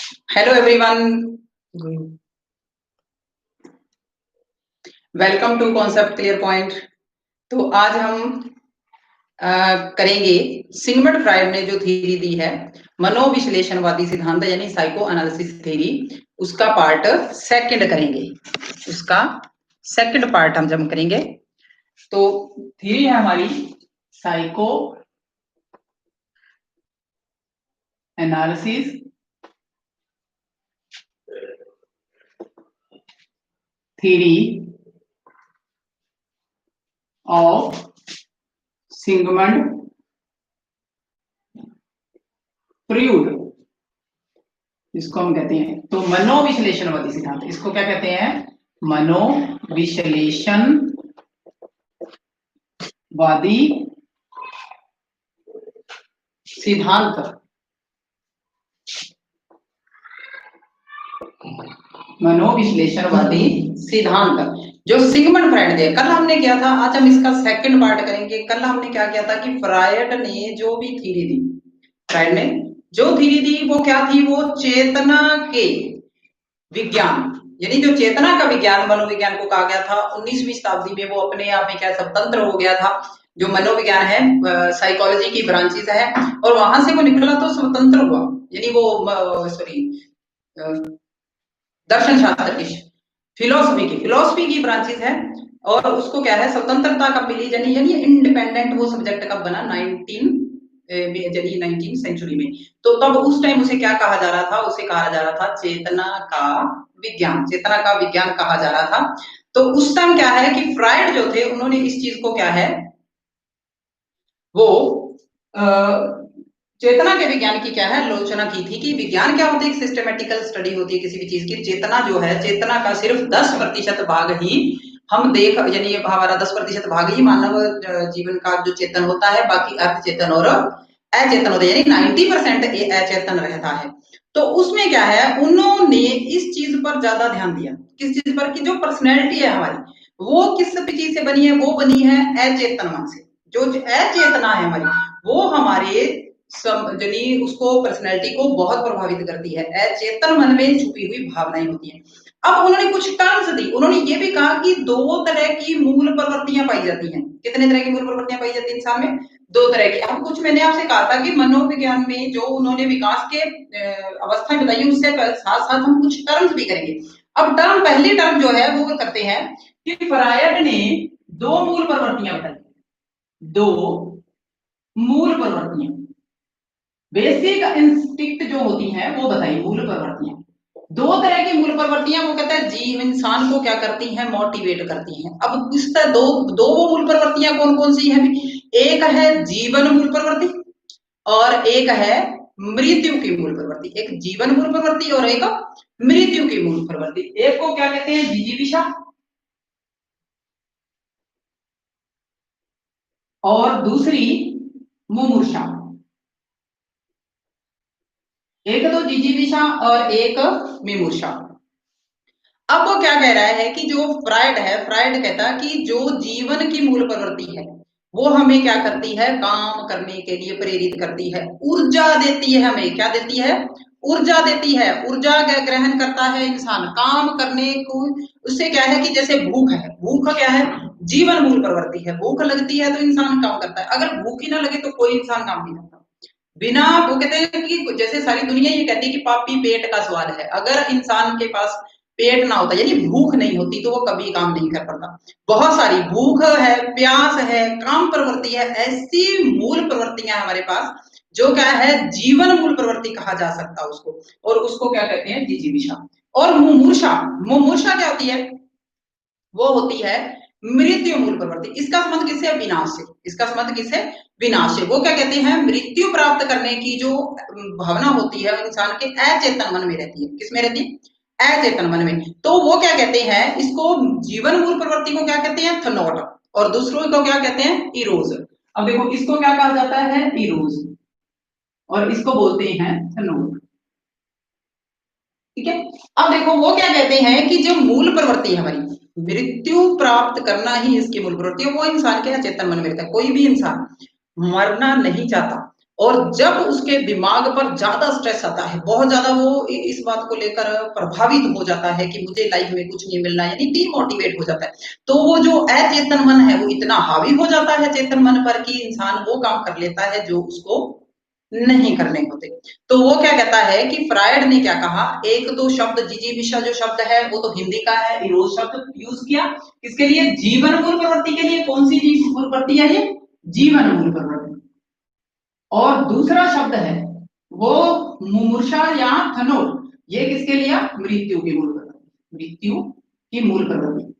Hello everyone, welcome to concept clear point. तो आज हम करेंगे सिगमंड फ्राइड ने जो थ्योरी दी है मनोविश्लेषणवादी सिद्धांत यानी साइको एनालिसिस थ्योरी, उसका पार्ट सेकंड करेंगे। उसका सेकंड पार्ट हम जब करेंगे तो थ्योरी है हमारी psycho analysis theory of Sigmund Freud, इसको हम कहते हैं तो मनोविश्लेषणवादी सिद्धांत। इसको क्या कहते हैं? मनोविश्लेषणवादी सिद्धांत। मनोविश्लेषणवादी सिद्धांत जो सिगमंड फ्राइड ने, कल हमने किया था, आज हम इसका सेकंड पार्ट करेंगे। कल हमने क्या किया था कि फ्राइड ने जो भी थ्योरी दी, फ्राइड ने जो थ्योरी दी वो क्या थी? वो चेतना के विज्ञान यानी जो चेतना का विज्ञान मनोविज्ञान को कहा गया था। 19वीं शताब्दी में वो अपने आप में क्या स्वतंत्र हो गया था। जो मनोविज्ञान है साइकोलॉजी की ब्रांचेस है और वहां से वो निकला तो स्वतंत्र हुआ, यानी वो दर्शन शास्त्र की फिलोसफी की ब्रांचेस है और उसको क्या है स्वतंत्रता कब मिली, यानी इंडिपेंडेंट वो सब्जेक्ट कब बना? 19 सेंचुरी में। तो तब उस टाइम उसे क्या कहा जा रहा था? उसे कहा जा रहा था चेतना का विज्ञान। चेतना का विज्ञान कहा जा रहा था। तो उस टाइम क्या है कि फ्राइड जो थे उन्होंने इस चीज को क्या है वो चेतना के विज्ञान की क्या है आलोचना की थी कि विज्ञान क्या होती है? एक सिस्टमेटिकल स्टडी होती है किसी भी चीज की। चेतना जो है, चेतना का सिर्फ 10% भाग ही हम देख, यानी हमारा 10% भाग ही मानव जीवन का जो चेतन होता है, बाकी अर्थ चेतन और अचेतन होता है, यानी 90% अचेतन रहता है। तो उसमें क्या है, उन्होंने इस चीज पर ज्यादा ध्यान दिया। किस चीज पर? कि जो पर्सनैलिटी है हमारी वो किस चीज से बनी है? वो बनी है अचेतन मन से। जो अचेतना है हमारी वो हमारे यानी उसको पर्सनैलिटी को बहुत प्रभावित करती है। अचेतन मन में छुपी हुई भावनाएं होती हैं। अब उन्होंने कुछ टर्म्स दी। उन्होंने ये भी कहा कि दो तरह की मूल प्रवृत्तियां पाई जाती हैं। कितने तरह की मूल प्रवृत्तियां पाई जाती है इंसान में? दो तरह की। अब कुछ मैंने आपसे कहा था कि मनोविज्ञान में जो उन्होंने विकास के अवस्था बताई, उससे साथ साथ हम कुछ टर्म्स भी करेंगे। अब पहली टर्म जो है वो करते हैं कि फ्रायड ने दो मूल प्रवृत्तियां बताई। दो मूल प्रवृत्तियां, बेसिक इंस्टिंक्ट जो होती हैं वो बताई। मूल प्रवृत्तियां दो तरह की मूल प्रवृत्तियां, वो कहता है जीव इंसान को क्या करती हैं? मोटिवेट करती हैं। अब इस तरह दो वो मूल प्रवृत्तियां कौन कौन सी हैं? एक है जीवन मूल प्रवृत्ति और एक है मृत्यु की मूल प्रवृत्ति। एक जीवन मूल प्रवृत्ति और एक मृत्यु की मूल प्रवृत्ति। एक को क्या कहते हैं? जिजीविषा और दूसरी मुमूर्षा। एक तो जिजीविषा और एक मिमूर्षा। अब वो क्या कह रहा है कि जो फ्राइड है, फ्राइड कहता है कि जो जीवन की मूल प्रवृत्ति है वो हमें क्या करती है? काम करने के लिए प्रेरित करती है, ऊर्जा देती है। हमें क्या देती है? ऊर्जा देती है। ऊर्जा ग्रहण करता है इंसान काम करने को। उससे क्या है कि जैसे भूख है, भूख क्या है? जीवन मूल प्रवृत्ति है। भूख लगती है तो इंसान काम करता है। अगर भूख ही ना लगे तो कोई इंसान काम नहीं करता। बिना, वो कहते हैं कि जैसे सारी दुनिया ये कहती है कि पापी पेट का सवाल है। अगर इंसान के पास पेट ना होता यानी भूख नहीं होती तो वो कभी काम नहीं कर पाता। बहुत सारी भूख है, प्यास है, काम प्रवृत्ति है, ऐसी मूल प्रवृत्तियां हमारे पास जो क्या है जीवन मूल प्रवृत्ति कहा जा सकता है उसको। और उसको क्या कहते हैं? जिजीविषा। और मुमूर्षा, मुमूर्षा क्या होती है? वो होती है मृत्यु मूल प्रवृत्ति। इसका संबंध किससे? विनाश से। इसका संबंध किससे? विनाश से। वो क्या कहते हैं? मृत्यु प्राप्त करने की जो भावना होती है इंसान के अचेतन मन में रहती है। किसमें रहती है? अचेतन मन में। तो वो क्या कहते हैं? इसको जीवन मूल प्रवृत्ति को क्या कहते हैं? थनोट। और दूसरों को क्या कहते हैं? इरोज। अब देखो इसको क्या कहा जाता है? इरोज। और इसको बोलते हैं थनोट। ठीक है। अब देखो वो क्या कहते हैं कि जो मूल प्रवृत्ति है हमारी, मृत्यु प्राप्त करना ही इसकी मूल प्रवृत्ति है। वो इंसान के अचेतन मन में रहता है। कोई भी इंसान मरना नहीं चाहता। और जब उसके दिमाग पर ज्यादा स्ट्रेस आता है, बहुत ज्यादा वो इस बात को लेकर प्रभावित हो जाता है कि मुझे लाइफ में कुछ नहीं मिलना, यानी डीमोटिवेट हो जाता है, तो वो जो अचेतन मन है वो इतना हावी हो जाता है चेतन मन पर कि इंसान वो काम कर लेता है जो उसको नहीं करने होते। तो वो क्या कहता है कि फ्रायड ने क्या कहा, एक तो शब्द जिजीविषा जो शब्द है वो तो हिंदी का है, इरोज शब्द यूज किया किसके लिए, जीवन मूल प्रवृत्ति के लिए। कौन सी मूल प्रवृत्ति है ये, जीवन मूल प्रवृत्ति। और दूसरा शब्द है वो मुमूर्षा या थनोट, ये किसके लिए, मृत्यु की मूल प्रवृत्ति, मृत्यु की मूल प्रवृत्ति।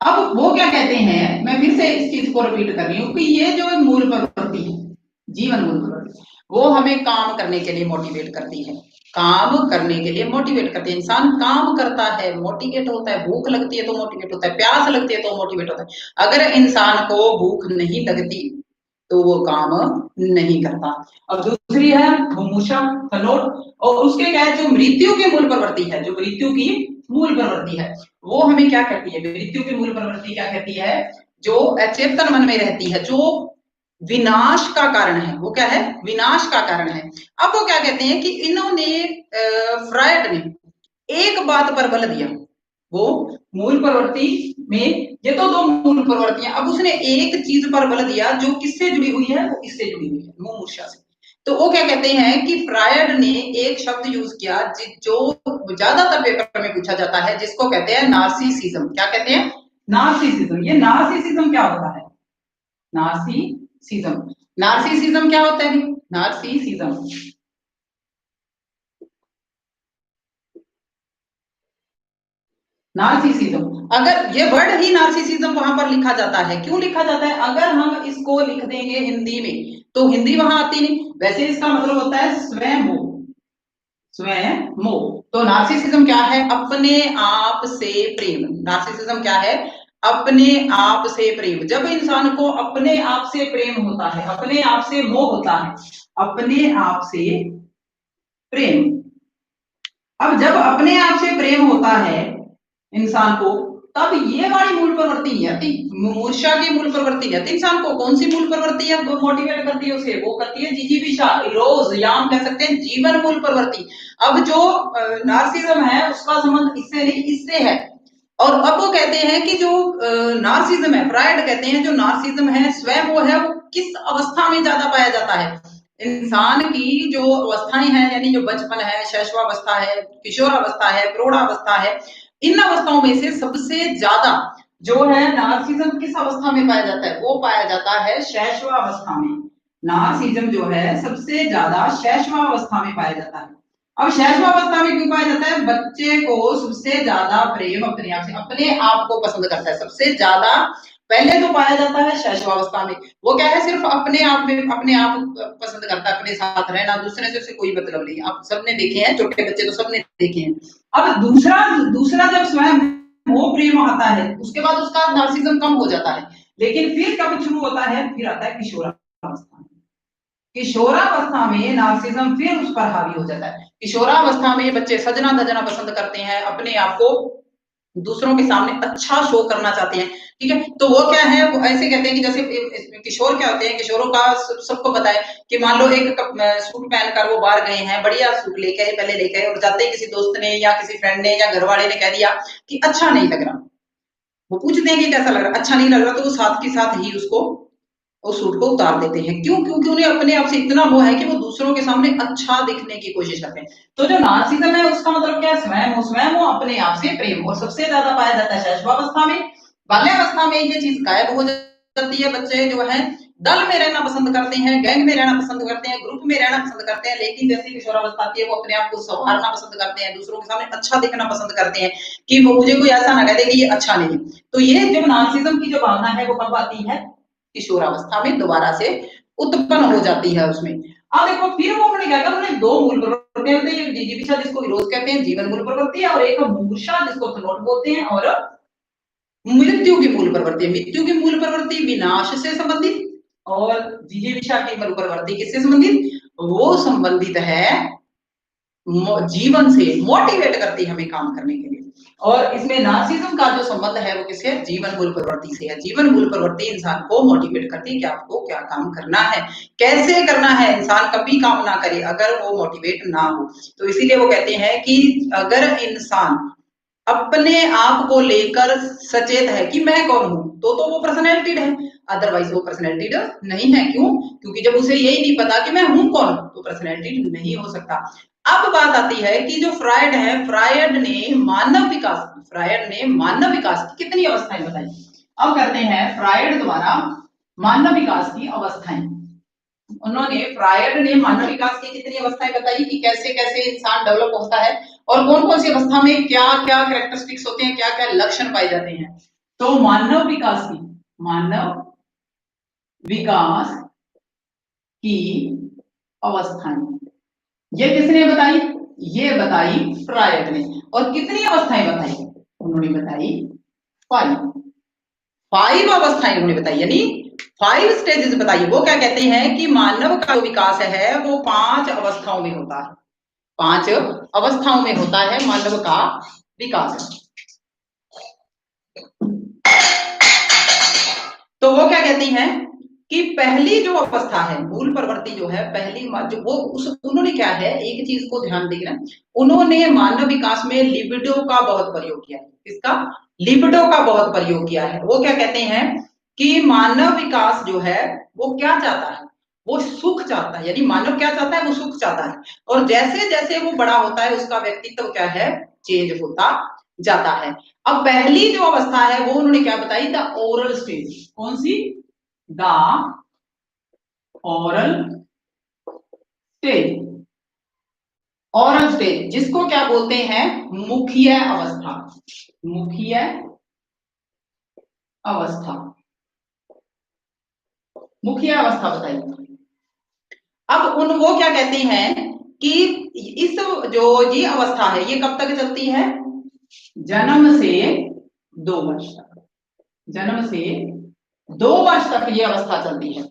अब वो क्या कहते हैं, मैं फिर से इस चीज को रिपीट कर रही हूँ कि ये जो मूल प्रवृत्ति है, जीवन मूल प्रवृत्ति, वो हमें काम करने के लिए मोटिवेट करती है, काम करने के लिए मोटिवेट करती है। इंसान काम करता है मोटिवेट होता है, भूख लगती है तो मोटिवेट होता है, प्यास लगती है तो मोटिवेट होता है। अगर इंसान को भूख नहीं लगती तो वो काम नहीं करता। अब दूसरी है मुमुक्षा थनोट, और उसके क्या है, जो मृत्यु की मूल प्रवृत्ति है, जो मृत्यु की मूल प्रवृत्ति है वो हमें क्या कहती है, मृत्यु की मूल प्रवृत्ति क्या कहती है, जो अचेतन मन में रहती है, जो विनाश का कारण है, वो क्या है, विनाश का कारण है। अब वो क्या कहते हैं कि इन्होंने फ्रायड ने एक बात पर बल दिया, वो मूल प्रवृत्ति में ये तो दो मूल प्रवृत्तियां, अब उसने एक चीज पर बल दिया जो किससे जुड़ी हुई है, वो इससे जुड़ी हुई है, मुमूर्षा से। तो वो क्या कहते हैं कि फ्रायड ने एक शब्द यूज किया जो ज्यादातर पेपर में पूछा जाता है, जिसको कहते हैं नार्सिसिज्म। क्या कहते हैं, नार्सिसिज्म। ये नार्सिसिज्म क्या होता है, नार्सिसिज्म, नार्सिसिज्म क्या होता है, नार्सिसिज्म, नार्सिसिज्म। अगर ये वर्ड ही नार्सिसिज्म वहां पर लिखा जाता है, क्यों लिखा जाता है, अगर हम इसको लिख देंगे हिंदी में तो हिंदी वहां आती नहीं, वैसे इसका मतलब होता है स्वयं मोह, स्वयं मोह। तो नार्सिसिज्म क्या है, अपने आप से प्रेम। नार्सिसिज्म क्या है, अपने आप से प्रेम। जब इंसान को अपने आप से प्रेम होता है, अपने आप से मोह होता है, अपने आप से प्रेम, अब जब अपने आप से प्रेम होता है इंसान को, तब ये वाली मूल प्रवृत्ति नहीं आती, मूर्छा की मूल प्रवृत्ति नहीं आती इंसान को। कौन सी मूल प्रवृत्ति है वो मोटिवेट करती है उसे, वो करती है जिजीविषा, रोज, या हम कह सकते हैं जीवन मूल प्रवृत्ति। अब जो नार्सिज्म है उसका संबंध इससे नहीं, इससे है। और अब वो कहते हैं कि जो नार्सिज्म है, फ्रायड कहते हैं जो नार्सिज्म है स्वयं वो है, वो किस अवस्था में ज्यादा पाया जाता है, इंसान की जो अवस्थाएं हैं, यानी जो बचपन है, शैशवावस्था है, किशोरावस्था है, प्रौढ़ावस्था है, इन अवस्थाओं में से सबसे ज्यादा जो है नार्सिज्म किस अवस्था में पाया जाता है, वो पाया जाता है शैशवावस्था में। नार्सिज्म जो है सबसे ज्यादा शैशवावस्था में पाया जाता है। अब शैशवावस्था में क्यों पाया जाता है, बच्चे को सबसे ज्यादा प्रेम अपने आप से, अपने आप को पसंद करता है सबसे ज्यादा, पहले तो पाया जाता है शैशवावस्था में। वो क्या है, सिर्फ अपने आप में, अपने आप पसंद करता है, अपने साथ रहना, दूसरे से उसे कोई मतलब नहीं। आप सबने देखे हैं, छोटे बच्चे तो सबने देखे हैं। अब दूसरा दूसरा जब स्वयं वो प्रेम आता है, उसके बाद उसका नार्सिज्म कम हो जाता है, लेकिन फिर कब शुरू होता है, फिर आता है किशोरावस्था में। किशोरावस्था में नार्सिज्म फिर उस पर हावी हो जाता है। किशोरावस्था में बच्चे सजना धजना पसंद करते हैं, अपने आप को दूसरों के सामने अच्छा शो करना चाहते हैं, ठीक है। तो वो क्या है, वो ऐसे कहते हैं कि जैसे किशोर क्या होते हैं, किशोरों का सबको पता है कि मान लो एक सूट पहनकर वो बाहर गए हैं, बढ़िया सूट लेके आए, पहले लेके आए, और जाते ही किसी दोस्त ने या किसी फ्रेंड ने या घर वाले ने कह दिया कि अच्छा नहीं लग रहा, वो पूछते हैं कि कैसा लग रहा, अच्छा नहीं लग रहा, तो वो साथ के साथ ही उसको उस सूट को उतार देते हैं। क्यों, क्योंकि उन्हें अपने आप से इतना वो है कि वो दूसरों के सामने अच्छा दिखने की कोशिश करते हैं। तो जो नार्सिज्म है उसका मतलब क्या है, स्वयं वो अपने आप से प्रेम, और सबसे ज्यादा पाया जाता है शैशवावस्था में। बाल्यावस्था में ये चीज गायब हो जाती है, बच्चे जो है दल में रहना पसंद करते हैं, गैंग में रहना पसंद करते हैं, ग्रुप में रहना पसंद करते हैं, लेकिन जैसे किशोरावस्था आती है वो अपने आप को संवारना पसंद करते हैं, दूसरों के सामने अच्छा दिखना पसंद करते हैं कि वो मुझे कोई ऐसा ना कह दे कि ये अच्छा नहीं है। तो ये जो नार्सिज्म की जो भावना है वो कब आती है, किशोरावस्था में दोबारा से उत्पन्न हो जाती है उसमें। अब देखो फिर वो उन्होंने क्या कहा, उन्होंने दो मूल प्रवृत्तियां होती है, जिजीविषा जिसको विरोध कहते हैं, जीवन मूल प्रवृत्ति है, और एक मूर्छा जिसको थनोट बोलते हैं, और मृत्यु की मूल प्रवृत्ति। मृत्यु की मूल प्रवृत्ति विनाश से संबंधित, और जिजीविषा की मूल प्रवृत्ति किससे संबंधित, वो संबंधित है जीवन से, मोटिवेट करती है हमें काम करने के लिए। और इसमें नार्सिसिज्म का जो संबंध है वो किससे, जीवन मूल प्रवृत्ति से है। जीवन मूल प्रवृत्ति इंसान को मोटिवेट करती है कि आपको क्या काम करना है, कैसे करना है। इंसान कभी काम ना करे अगर वो मोटिवेट ना हो। तो इसीलिए वो कहते हैं कि अगर इंसान अपने आप को लेकर सचेत है कि मैं कौन हूं, तो वो पर्सनैलिटीड है, अदरवाइज वो पर्सनैलिटीड नहीं है। क्यों? क्योंकि जब उसे यही नहीं पता कि मैं हूं कौन, तो पर्सनैलिटीड नहीं हो सकता। अब बात आती है कि जो फ्रायड है, फ्रायड ने मानव विकास की कितनी अवस्थाएं बताई। अब करते हैं फ्रायड द्वारा मानव विकास की अवस्थाएं। उन्होंने, फ्रायड ने मानव विकास की कितनी अवस्थाएं बताई कि कैसे कैसे इंसान डेवलप होता है और कौन कौन सी अवस्था में क्या क्या कैरेक्टरिस्टिक्स होते हैं, क्या क्या लक्षण पाए जाते हैं। तो मानव विकास की अवस्थाएं ये किसने बताई? ये बताई फ्रायड ने। और कितनी अवस्थाएं बताई? उन्होंने बताई 5 अवस्थाएं उन्होंने बताई, यानी 5 स्टेजेस बताई। वो क्या कहते हैं कि मानव का विकास है वो 5 अवस्थाओं में होता है, 5 अवस्थाओं में होता है मानव का विकास। तो वो क्या कहती हैं कि पहली जो अवस्था है, मूल प्रवृत्ति जो है, पहली जो वो उन्होंने क्या है, एक चीज को ध्यान देना, उन्होंने मानव विकास में लिबिडो का बहुत प्रयोग किया है। इसका लिबिडो का बहुत प्रयोग किया है। वो क्या कहते हैं कि मानव विकास जो है वो क्या चाहता है, वो सुख चाहता है। यानी मानव क्या चाहता है, वो सुख चाहता है। और जैसे जैसे वो बड़ा होता है उसका व्यक्तित्व क्या है, चेंज होता जाता है। अब पहली जो अवस्था है वो उन्होंने क्या बताई, द ओरल स्टेज। कौन सी? The oral stage. Oral stage जिसको क्या बोलते हैं, मुखीय अवस्था। मुखीय अवस्था, मुखीय अवस्था बताई। अब वो क्या कहते हैं कि इस जो ये अवस्था है ये कब तक चलती है? जन्म से 2 वर्ष तक। जन्म से 2 वर्ष तक ये अवस्था चलती है।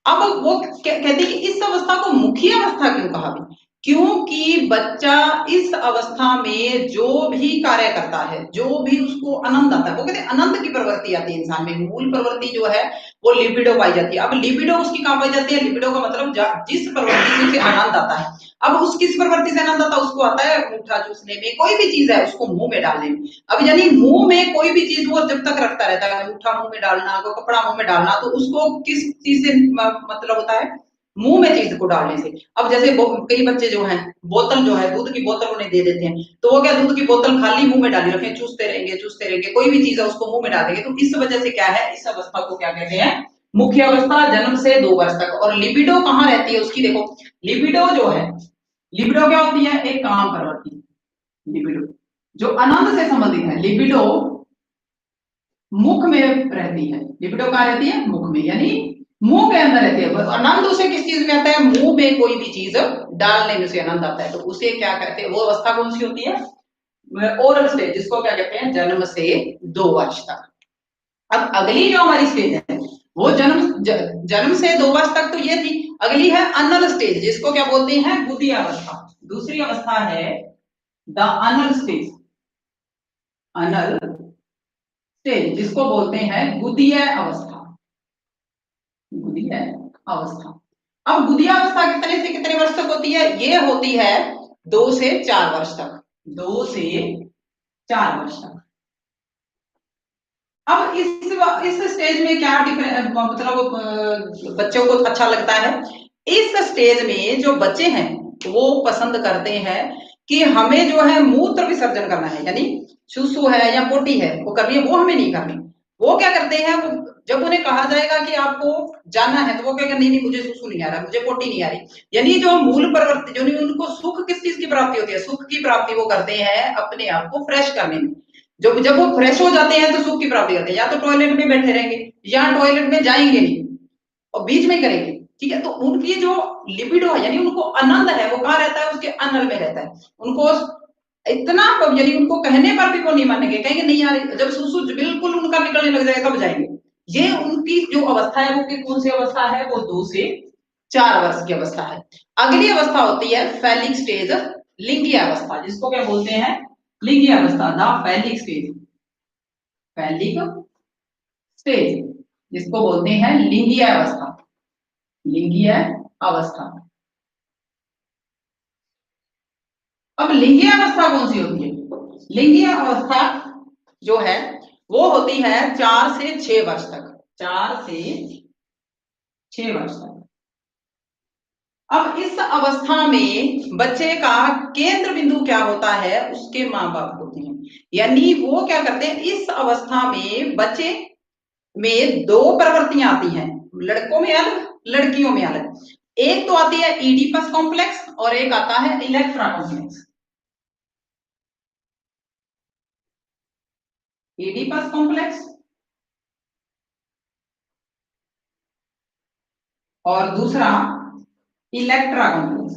अब वो कहते हैं कि इस अवस्था को मुखीय अवस्था क्यों कहा गया? क्योंकि बच्चा इस अवस्था में जो भी कार्य करता है, जो भी उसको आनंद आता है, वो कहते हैं आनंद की प्रवृत्ति आती है इंसान में। मूल प्रवृत्ति जो है वो लिबिडो पाई जाती है। अब लिबिडो उसकी कहां पाई जाती है? लिबिडो का मतलब जिस प्रवृत्ति से उसे आनंद आता है। अब उस किस प्रवृत्ति से आनंद आता है? उसको आता है अंगूठा चूसने में, कोई भी चीज है उसको मुंह में डालने में। अब यानी मुंह में कोई भी चीज वो जब तक रखता रहता है, अंगूठा मुंह में डालना, कोई कपड़ा मुंह में डालना, तो उसको किस चीज से मतलब होता है? मुंह में चीज को डालने से। अब जैसे कई बच्चे जो हैं बोतल जो है, दूध की बोतल उन्हें दे देते हैं, तो वो क्या दूध की बोतल खाली मुंह में डाली रखे, चूसते रहेंगे, कोई भी चीज है उसको मुंह में डालेंगे। तो इस वजह से क्या है, इस अवस्था को क्या कहते हैं? मुख्य अवस्था, जन्म से 2 वर्ष तक। और लिबिडो कहाँ रहती है उसकी? देखो लिबिडो जो है, लिबिडो क्या होती है? एक काम प्रवृत्ति। लिबिडो जो आनंद से संबंधित है, लिबिडो मुख में रहती है। लिबिडो कहाँ रहती है? मुख में, यानी मुंह के अंदर रहती है। आनंद उसे किस चीज में आता है? मुंह में कोई भी चीज डालने में उसे आनंद आता है। तो उसे क्या कहते हैं, वो अवस्था कौन सी होती है? ओरल स्टेज, जिसको क्या कहते हैं? जन्म से 2 वर्ष तक। अब अगली जो हमारी स्टेज है वो जन्म से 2 वर्ष तक तो ये थी। अगली है अनल स्टेज, जिसको क्या बोलते हैं? गुदी अवस्था। दूसरी अवस्था है the Anal stage. Anal stage जिसको बोलते हैं गुदीय अवस्था। गुदीय अवस्था। अब गुदीय अवस्था कितने से कितने वर्ष तक होती है? ये होती है 2 से 4 वर्ष तक। 2 से 4 वर्ष तक। अब इस स्टेज में क्या मतलब बच्चों को अच्छा लगता है? इस स्टेज में जो बच्चे हैं वो पसंद करते हैं कि हमें जो है मूत्र विसर्जन करना है, यानी सुसु है या पोटी है वो करनी है, वो हमें नहीं करनी। वो क्या करते हैं, वो जब उन्हें कहा जाएगा कि आपको जाना है, तो वो कहेंगे नहीं नहीं मुझे सुसु नहीं आ रहा, मुझे पोटी नहीं आ रही। यानी जो मूल प्रवृत्ति, जो उनको सुख किस चीज की प्राप्ति होती है? सुख की प्राप्ति वो करते हैं अपने आप को फ्रेश करने में। जब वो फ्रेश हो जाते हैं तो सुख की प्राप्ति करते हैं। या तो टॉयलेट में बैठे रहेंगे या टॉयलेट में जाएंगे नहीं और बीच में करेंगे, ठीक है। तो उनकी जो लिबिडो है, यानी उनको आनंद है, वो कहाँ रहता है? उसके अनल में रहता है। उनको इतना, यानी उनको कहने पर भी वो नहीं मानेंगे, कहेंगे नहीं यार, जब सुसु बिल्कुल उनका निकलने लग जाएगा तब जाएंगे। ये उनकी जो अवस्था है वो कौन सी अवस्था है? वो 2 से 4 वर्ष की अवस्था है। अगली अवस्था होती है फैलिक स्टेज, लिंगीय अवस्था, जिसको क्या बोलते हैं? लिंगी अवस्था, the phallic stage, phallic stage, जिसको बोलते हैं लिंगीय अवस्था, लिंगीय अवस्था। अब लिंगीय अवस्था कौन सी होती है? लिंगीय अवस्था जो है वो होती है 4 से 6 वर्ष तक, 4 से 6 वर्ष तक। अब इस अवस्था में बच्चे का केंद्र बिंदु क्या होता है? उसके माँ बाप होते हैं। यानी वो क्या करते हैं, इस अवस्था में बच्चे में 2 प्रवृत्तियां आती हैं, लड़कों में अलग, लड़कियों में अलग। एक तो आती है ईडिपस कॉम्प्लेक्स और एक आता है इलेक्ट्रा कॉम्प्लेक्स। ईडिपस कॉम्प्लेक्स और दूसरा इलेक्ट्रा कॉम्प्लेक्स।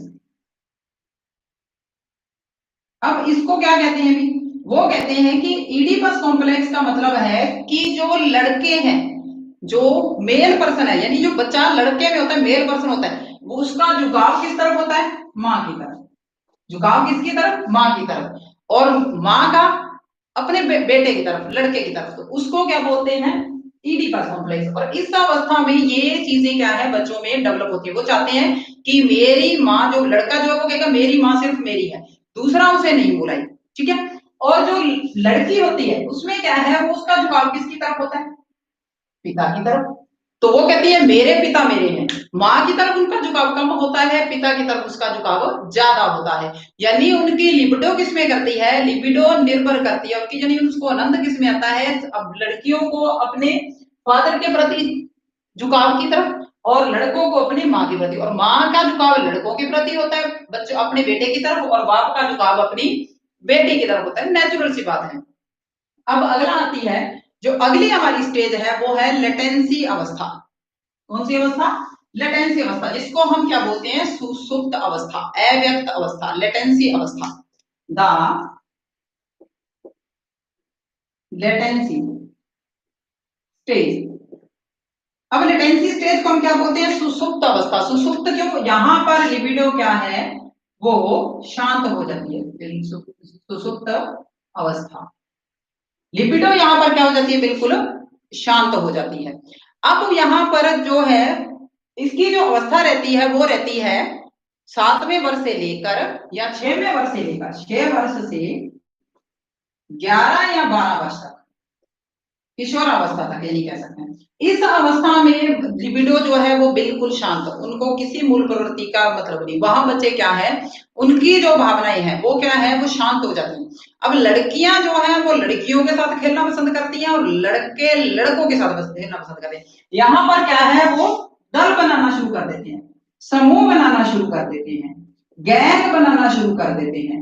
अब इसको क्या कहते हैं? भी वो कहते हैं कि ईडिपस कॉम्प्लेक्स का मतलब है कि जो लड़के हैं, जो मेल पर्सन है, यानी जो बच्चा लड़के में होता है, मेल पर्सन होता है, वो उसका झुकाव किस तरफ होता है? माँ की तरफ। झुकाव किसकी तरफ? माँ की तरफ। और माँ का अपने बेटे की तरफ, लड़के की तरफ। तो उसको क्या बोलते हैं? Oedipus complex. और इस अवस्था में ये चीजें क्या है, बच्चों में डेवलप होती है। वो चाहते हैं कि मेरी माँ, जो लड़का जो है वो कहेगा मेरी माँ सिर्फ मेरी है, दूसरा उसे नहीं बुलाई, ठीक है। और जो लड़की होती है उसमें क्या है, वो उसका झुकाव किसकी तरफ होता है? पिता की तरफ। तो वो कहती है मेरे पिता मेरे हैं। माँ की तरफ उनका झुकाव कम होता है, पिता की तरफ उसका झुकाव ज्यादा होता है। यानी उनकी लिबिडो किसमें करती है? लिबिडो निर्भर करती है उनकी, यानी उसको आनंद किसमें आता है? अब लड़कियों को अपने फादर के प्रति झुकाव की तरफ और लड़कों को अपनी माँ के प्रति। और माँ का झुकाव लड़कों के प्रति होता है, बच्चों अपने बेटे की तरफ, और बाप का झुकाव अपनी बेटी की तरफ होता है। नेचुरल सी बात है। अब अगला आती है, जो अगली हमारी स्टेज है वो है लेटेंसी अवस्था। कौन सी अवस्था? लेटेंसी अवस्था, जिसको हम क्या बोलते हैं? सुसुप्त अवस्था, अव्यक्त अवस्था, लेटेंसी अवस्था, द लेटेंसी स्टेज। अब लेटेंसी स्टेज को हम क्या बोलते हैं? सुसुप्त अवस्था। सुसुप्त क्यों? यहां पर लिबिडो क्या है, वो शांत हो जाती है। सुसुप्त अवस्था, लिबिडो यहां पर क्या हो जाती है? बिल्कुल शांत हो जाती है। अब यहां पर जो है इसकी जो अवस्था रहती है वो रहती है 7वें वर्ष से लेकर या 6वें वर्ष से लेकर 6 वर्ष से 11 या 12 वर्ष तक, किशोरावस्था तक, ये नहीं कह सकते हैं। इस अवस्था में लिबिडो जो है वो बिल्कुल शांत, उनको किसी मूल प्रवृत्ति का मतलब नहीं। वहां बच्चे क्या है, उनकी जो भावनाएं हैं वो क्या है, वो शांत हो जाती हैं। अब लड़कियां जो है वो लड़कियों के साथ खेलना पसंद करती हैं और लड़के लड़कों के साथ खेलना पसंद करते हैं। यहाँ पर क्या है, वो दल बनाना शुरू कर देते हैं, समूह बनाना शुरू कर देते हैं, गैंग बनाना शुरू कर देते हैं,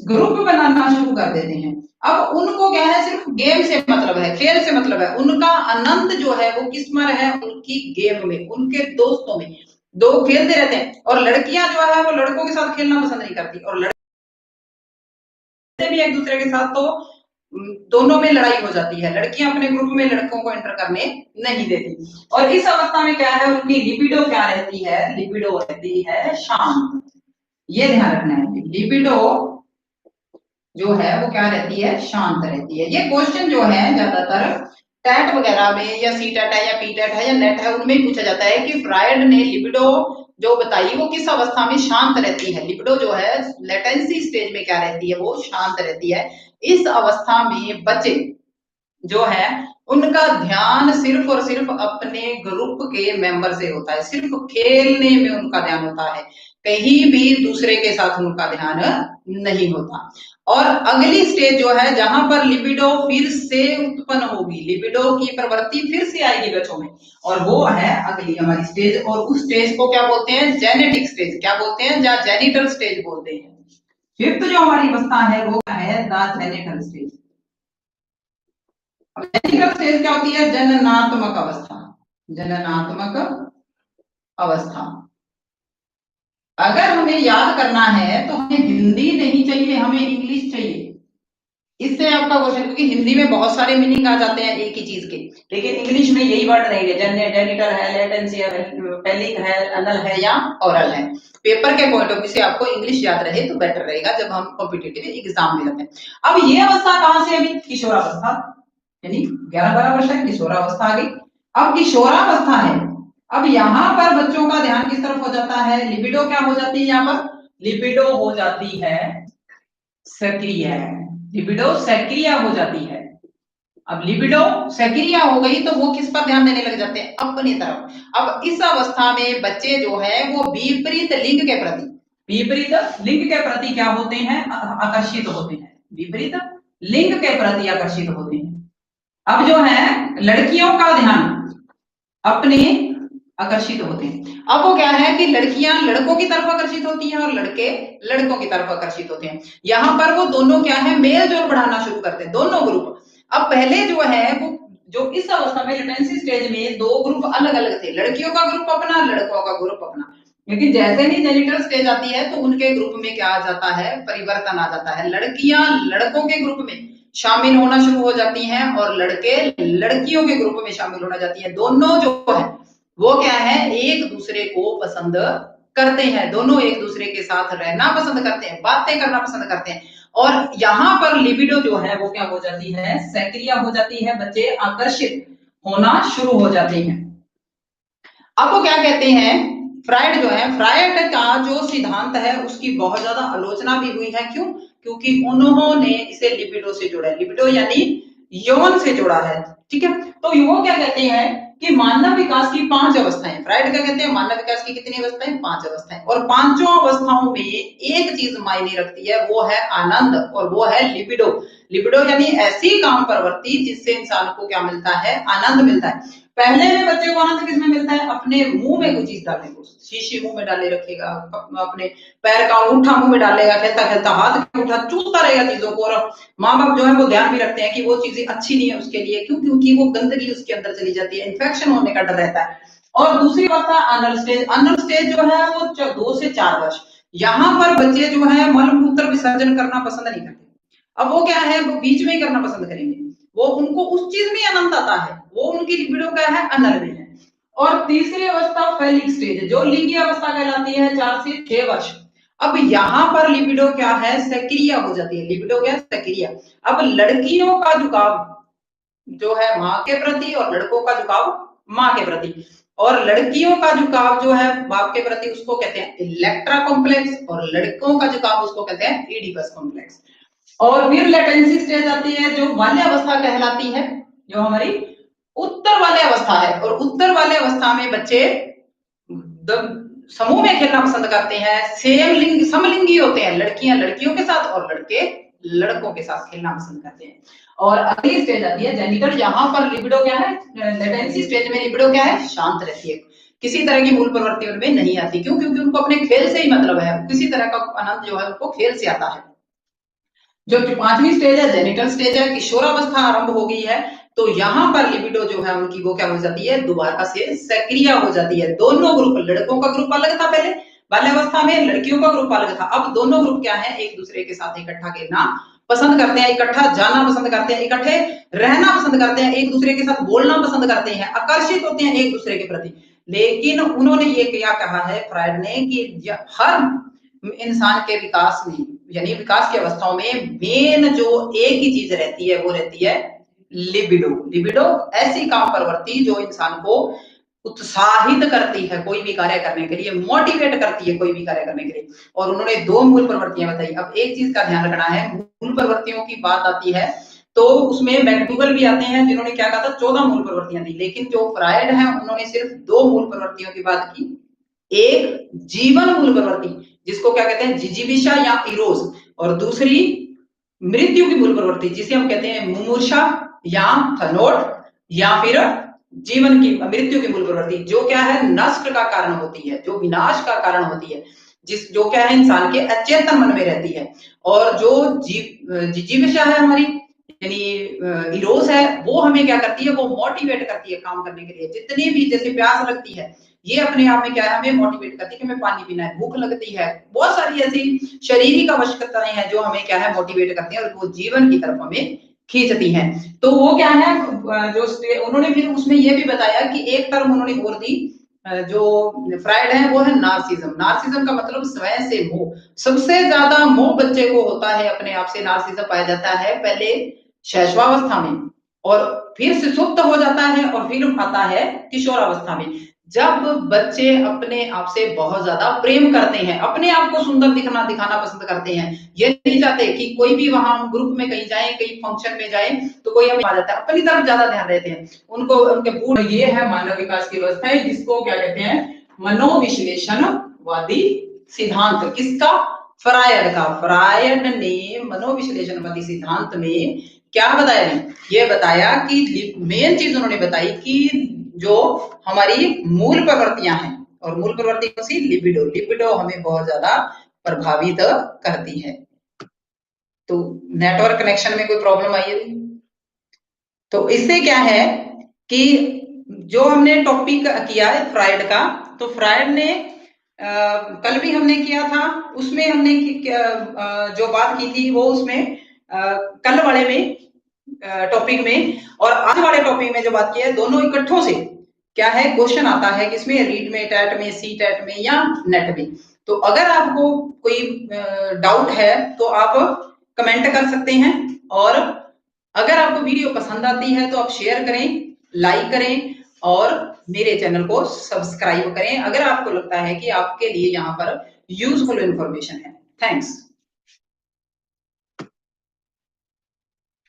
ग्रुप बनाना शुरू कर देते हैं। अब उनको क्या है, सिर्फ गेम से मतलब है, खेल से मतलब है। उनका आनंद जो है वो किसमें है? उनकी गेम में, उनके दोस्तों में। दो खेलते रहते हैं। और लड़कियां जो है वो लड़कों के साथ खेलना पसंद नहीं करती, और लड़के भी एक दूसरे के साथ तो दोनों में लड़ाई हो जाती है। लड़कियां अपने ग्रुप में लड़कों को एंटर करने नहीं देती। और इस अवस्था में क्या है, उनकी लिबिडो क्या रहती है? लिबिडो रहती है शांत। ये ध्यान रखना है, लिबिडो जो है वो क्या रहती है? शांत रहती है। ये क्वेश्चन जो है ज्यादातर टैट वगैरह में, या सी टेट है या पी टेट है या नेट है, उनमें पूछा जाता है कि फ्रायड ने लिबिडो जो बताई वो किस अवस्था में शांत रहती है। लिबिडो जो है लेटेंसी स्टेज में क्या रहती है? वो शांत रहती है। इस अवस्था में बच्चे जो है उनका ध्यान सिर्फ और सिर्फ अपने ग्रुप के मेंबर से होता है, सिर्फ खेलने में उनका ध्यान होता है, कहीं भी दूसरे के साथ उनका ध्यान नहीं होता। और अगली स्टेज जो है जहां पर लिबिडो फिर से उत्पन्न होगी, लिबिडो की प्रवृत्ति फिर से आएगी बच्चों में, और वो है अगली हमारी स्टेज। और उस स्टेज को क्या बोलते हैं? Genetic stage. क्या बोलते हैं? या जेनिटल स्टेज बोलते हैं। फिफ्थ जो हमारी अवस्था है वो क्या है? The genital stage. Genital stage क्या होती है? जननात्मक अवस्था, जननात्मक अवस्था। अगर हमें याद करना है तो हमें हिंदी नहीं चाहिए, हमें इंग्लिश चाहिए। इस इससे आपका क्वेश्चन, क्योंकि हिंदी में बहुत सारे मीनिंग आ जाते हैं एक ही चीज के, लेकिन इंग्लिश में यही वर्ड नहीं है, जेनिटल है, लेटेंसी है, पेलिक है, अनल है या ओरल है। पेपर के पॉइंट ऑफ व्यू से आपको इंग्लिश याद रहे तो बेटर रहेगा जब हम कॉम्पिटिटिव एग्जाम में जाते हैं। अब ये अवस्था कहां से अभी किशोरावस्था, यानी 11-12 वर्ष है, किशोरावस्था आ गई। अब किशोरावस्था है, अब यहाँ पर बच्चों का ध्यान किस तरफ हो जाता है, लिबिडो क्या हो जाती है, यहाँ पर लिबिडो हो जाती है सक्रिय, लिबिडो सक्रिय हो जाती है। अब लिबिडो सक्रिय हो गई तो वो किस पर ध्यान देने लग जाते हैं, अपनी तरफ। अब इस अवस्था में बच्चे जो है वो विपरीत लिंग के प्रति, विपरीत लिंग के प्रति क्या होते हैं, आकर्षित होते हैं, विपरीत लिंग के प्रति आकर्षित होते हैं। अब जो है लड़कियों का ध्यान अपने आकर्षित होते हैं। अब वो क्या है कि लड़कियां लड़कों की तरफ आकर्षित होती हैं और लड़के लड़कों की तरफ आकर्षित होते हैं। यहाँ पर वो दोनों क्या है, मेल जोल बढ़ाना शुरू करते हैं, दोनों ग्रुप। अब पहले जो है वो जो इस अवस्था में लेटेंसी स्टेज में दो ग्रुप अलग अलग थे, लड़कियों का ग्रुप अपना, लड़कों का ग्रुप अपना। लेकिन जैसे ही जेनिटल स्टेज आती है तो उनके ग्रुप में क्या आ जाता है, परिवर्तन आ जाता है। लड़कियां लड़कों के ग्रुप में शामिल होना शुरू हो जाती हैं और लड़के लड़कियों के ग्रुप में शामिल होना जाती है। दोनों जो है वो क्या है, एक दूसरे को पसंद करते हैं, दोनों एक दूसरे के साथ रहना पसंद करते हैं, बातें करना पसंद करते हैं। और यहाँ पर लिबिडो जो है वो क्या हो जाती है, सक्रिय हो जाती है, बच्चे आकर्षित होना शुरू हो जाते हैं। अब वो क्या कहते हैं, फ्राइड जो है, फ्राइड का जो सिद्धांत है उसकी बहुत ज्यादा आलोचना भी हुई है। क्यों? क्योंकि उन्होंने इसे लिबिडो से जोड़ा है, लिबिडो यानी यौन से जोड़ा है। ठीक है, तो वो क्या कहते हैं कि मानव विकास की 5 अवस्थाएं, फ्राइड क्या कहते हैं, मानव विकास की कितनी अवस्थाएं, 5 अवस्थाएं, और पांचों अवस्थाओं में एक चीज मायने रखती है, वो है आनंद, और वो है लिबिडो। लिबिडो यानी ऐसी काम प्रवृत्ति जिससे इंसान को क्या मिलता है, आनंद मिलता है। पहले में बच्चे को आनंद किसमें मिलता है, अपने मुंह में कोई चीज डालने को, शीशी मुंह में डाले रखेगा, अपने पैर का अंगूठा मुंह में डालेगा, खेलता खेलता हाथ का अंगूठा चूसता रहेगा चीजों को। और माँ बाप जो है वो ध्यान भी रखते हैं कि वो चीजें अच्छी नहीं है उसके लिए, क्यों, क्योंकि वो गंदगी उसके अंदर चली जाती है, इन्फेक्शन होने का डर रहता है। और दूसरी बात है अनल स्टेज, अनल स्टेज जो है वो 2 से 4 वर्ष, यहाँ पर बच्चे जो है मलमूत्र विसर्जन करना पसंद नहीं करते। अब वो क्या है, वो बीच में ही करना पसंद करेंगे, वो उनको उस चीज में आनंद आता है, वो उनकी लिबिडो क्या है, अनल में है। और तीसरी अवस्था फेलिक स्टेज, जो लिंगी अवस्था कहलाती है, 4 से 6 वर्ष। अब यहाँ पर लिबिडो क्या है, सक्रिय हो जाती है, लिबिडो क्या है, सक्रिय। अब लड़कियों का झुकाव जो है माँ के प्रति और लड़कों का झुकाव माँ के प्रति, और लड़कियों का झुकाव जो है बाप के प्रति उसको कहते हैं इलेक्ट्रा कॉम्प्लेक्स, और लड़कों का झुकाव उसको कहते हैं इडिपस कॉम्प्लेक्स। और फिर लेटेंसी स्टेज आती है जो बाल्य अवस्था कहलाती है, जो हमारी उत्तर वाले अवस्था है। और उत्तर वाले अवस्था में बच्चे समूह में खेलना पसंद करते हैं, सेम लिंग समलिंगी होते हैं, लड़कियां लड़कियों के साथ और लड़के लड़कों के साथ खेलना पसंद करते हैं। और अगली स्टेज आती है जेनिटल, यहाँ पर लिबिडो क्या है, लेटेंसी स्टेज में लिबिडो क्या है, शांत रहती है, किसी तरह की मूल प्रवृत्ति उनमें नहीं आती। क्यों? क्योंकि उनको अपने खेल से ही मतलब है, किसी तरह का आनंद जो है उनको खेल से आता है। जो 5वीं स्टेज है जेनिटल स्टेज है, किशोरावस्था आरंभ हो गई है, तो यहाँ पर लिबिडो जो है उनकी वो क्या हो जाती है, दोबारा से सक्रिय हो जाती है। दोनों ग्रुप, लड़कों का ग्रुप अलग था पहले बाल्यावस्था में, लड़कियों का ग्रुप अलग था, अब दोनों ग्रुप क्या है, एक दूसरे के साथ इकट्ठा खेलना पसंद करते हैं, इकट्ठा जाना पसंद करते हैं, इकट्ठे रहना पसंद करते हैं, एक दूसरे के साथ बोलना पसंद करते हैं, आकर्षित होते हैं एक दूसरे के प्रति। लेकिन उन्होंने ये क्या कहा है फ्रायड ने कि हर इंसान के विकास में, यानी विकास की अवस्थाओं में मेन जो एक ही चीज रहती है वो रहती है लिबिडो। लिबिडो ऐसी काम प्रवृत्ति जो इंसान को उत्साहित करती है कोई भी कार्य करने के लिए, मोटिवेट करती है कोई भी कार्य करने के लिए। और उन्होंने 2 मूल प्रवृत्तियां बताई। अब एक चीज का ध्यान रखना है, मूल प्रवृत्तियों की बात आती है तो उसमें मैक्डूगल भी आते हैं जिन्होंने क्या कहा था, 14 मूल प्रवृत्तियां थी, लेकिन जो फ्रायड है उन्होंने सिर्फ 2 मूल प्रवृत्तियों की बात की। एक जीवन मूल प्रवृत्ति जिसको क्या कहते हैं, जिजीविषा या इरोस, और दूसरी मृत्यु की मूल प्रवृत्ति जिसे हम कहते हैं मुमूर्षा या थनोट, या फिर जीवन की मृत्यु की मूल प्रवृत्ति जो क्या है, नष्ट का कारण होती है, जो विनाश का कारण होती है, जो क्या है इंसान के अचेतन मन में रहती है। और जो जिजीविषा है हमारी, यानी इरोस है, वो हमें क्या करती है, वो मोटिवेट करती है काम करने के लिए। जितनी भी जैसे प्यास लगती है ये अपने आप में क्या है, हमें मोटिवेट करती है कि हमें पानी पीना है, भूख लगती है, बहुत सारी ऐसी शारीरिक आवश्यकताएं हैं जो हमें क्या है मोटिवेट करती है और वो जीवन की तरफ हमें खींचती हैं। तो वो क्या है, जो उन्होंने फिर उसमें ये भी बताया कि एक टर्म उन्होंने और दी जो फ्राइड है वो है नार्सिज्म। नार्सिज्म का मतलब स्वयं से मोह। सबसे ज्यादा मोह बच्चे को होता है अपने आप से, नार्सिज्म पाया जाता है पहले शैशवावस्था में, और फिर से सुप्त हो जाता है और फिर आता है किशोरावस्था में। जब बच्चे अपने आप से बहुत ज्यादा प्रेम करते हैं, अपने आप को सुंदर दिखाना पसंद करते हैं, ये नहीं चाहते कि कोई भी वहां ग्रुप में कहीं जाए, कहीं फंक्शन में जाए तो कोई हमें आ जाता है, अपनी तरफ ज्यादा ध्यान देते हैं, उनको उनके पूर्ण। ये है मानव विकास की अवस्था है जिसको क्या कहते हैं, मनोविश्लेषणवादी सिद्धांत। किसका? फ्रायड का। फ्रायड ने मनोविश्लेषणवादी सिद्धांत में क्या बताया, ये बताया कि मेन चीज उन्होंने बताई कि जो हमारी मूल प्रवृत्तियां हैं, और मूल प्रवृत्ति कौन सी? लिबिडो। लिबिडो हमें बहुत ज्यादा प्रभावित करती है। तो नेटवर्क कनेक्शन में कोई प्रॉब्लम आई है? तो इससे क्या है कि जो हमने टॉपिक किया है फ्रायड का, तो फ्रायड ने कल भी हमने किया था, उसमें हमने जो बात की थी वो उसमें कल वाले में टॉपिक में, और आज वाले टॉपिक में जो बात की है, दोनों इकट्ठों से क्या है क्वेश्चन आता है किसमें? रीड में, टैट में, सी टैट में या नेट में। तो अगर आपको कोई डाउट है तो आप कमेंट कर सकते हैं, और अगर आपको वीडियो पसंद आती है तो आप शेयर करें, लाइक करें और मेरे चैनल को सब्सक्राइब करें अगर आपको लगता है कि आपके लिए यहाँ पर यूजफुल इंफॉर्मेशन है। थैंक्स।